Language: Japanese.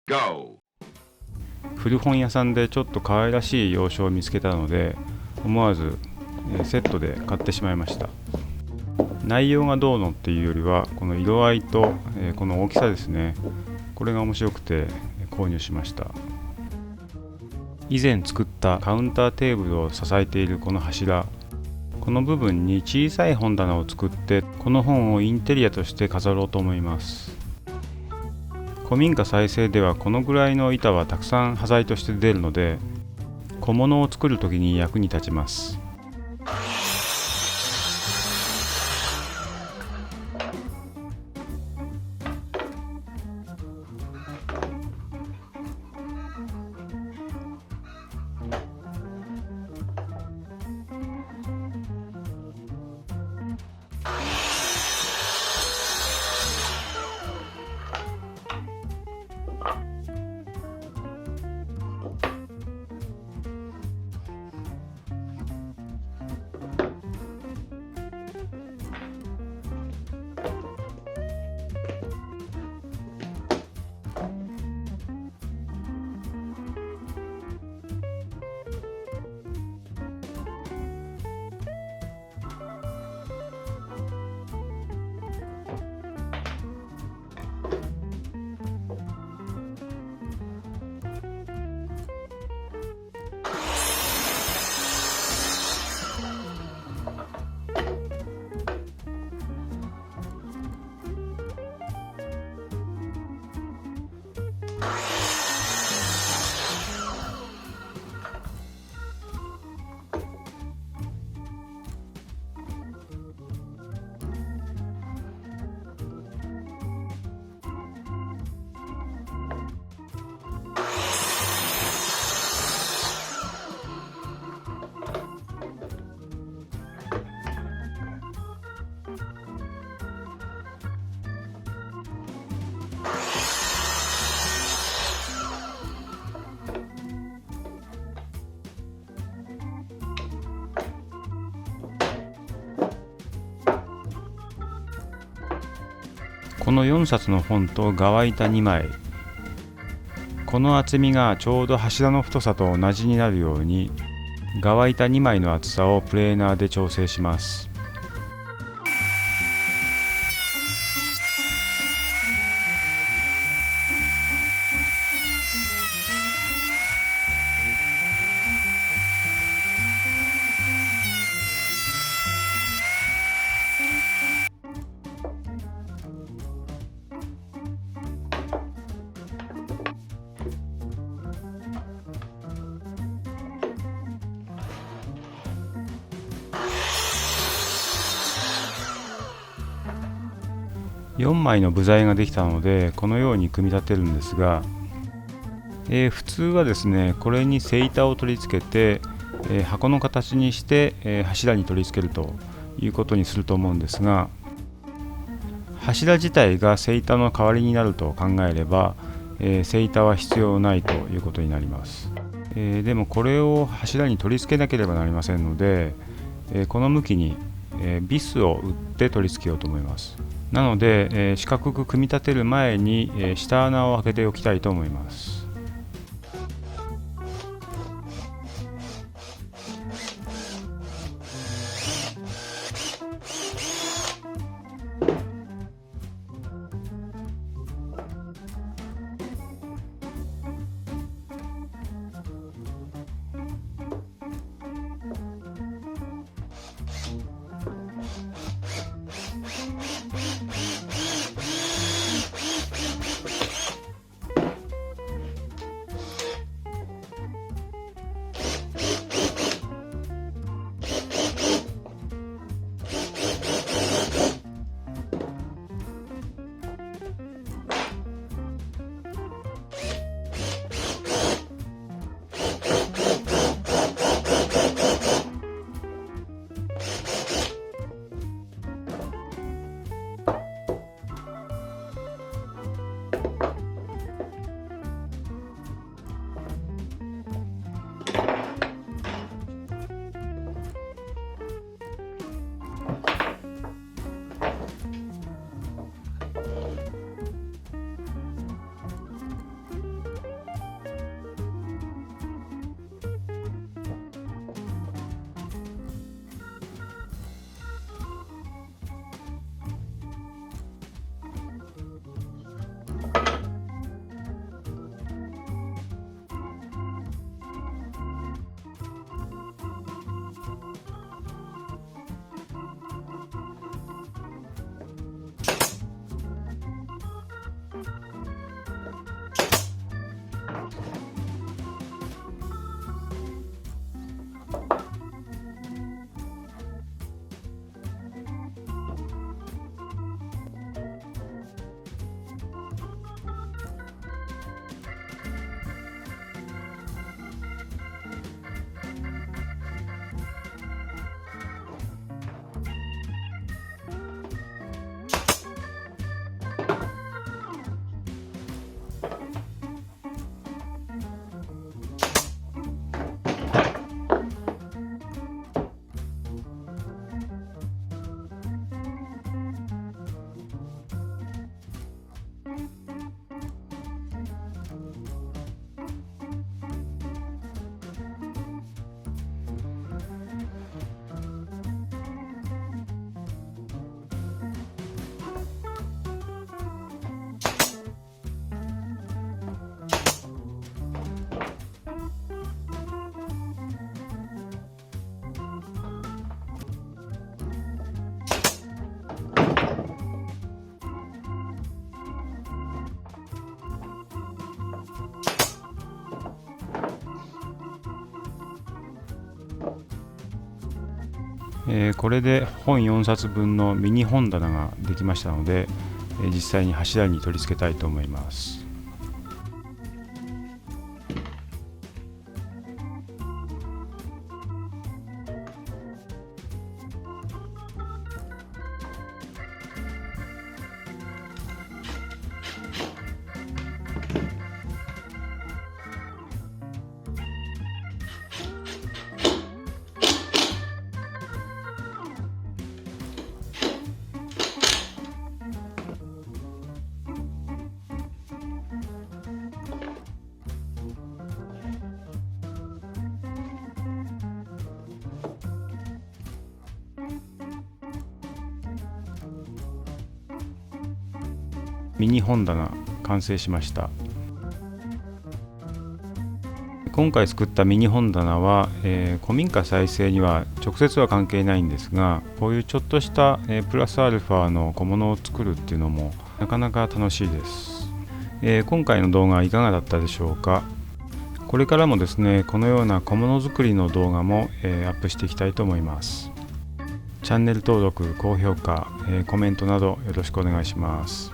Go! 古本屋さんでちょっと可愛らしい洋書を見つけたので、思わずセットで買ってしまいました。内容がどうのっていうよりは、この色合いとこの大きさですね、これが面白くて購入しました。以前作ったカウンターテーブルを支えているこの柱、この部分に小さい本棚を作って、この本をインテリアとして飾ろうと思います。古民家再生ではこのぐらいの板はたくさん端材として出るので、小物を作るときに役に立ちます。この4冊の本と側板2枚、この厚みがちょうど柱の太さと同じになるように、側板2枚の厚さをプレーナーで調整します。4枚の部材ができたので、このように組み立てるんですが、普通はですね、これにセイタを取り付けて、箱の形にして、柱に取り付けるということにすると思うんですが、柱自体がセイタの代わりになると考えれば、セイタは必要ないということになります。でもこれを柱に取り付けなければなりませんので、この向きに、ビスを打って取り付けようと思います。なので、四角く組み立てる前に、下穴を開けておきたいと思います。これで本4冊分のミニ本棚ができましたので、実際に柱に取り付けたいと思います。ミニ本棚完成しました。今回作ったミニ本棚は、古民家再生には直接は関係ないんですが、こういうちょっとした、プラスアルファの小物を作るっていうのもなかなか楽しいです。今回の動画はいかがだったでしょうか。これからもですね、このような小物作りの動画も、アップしていきたいと思います。チャンネル登録、高評価、コメントなどよろしくお願いします。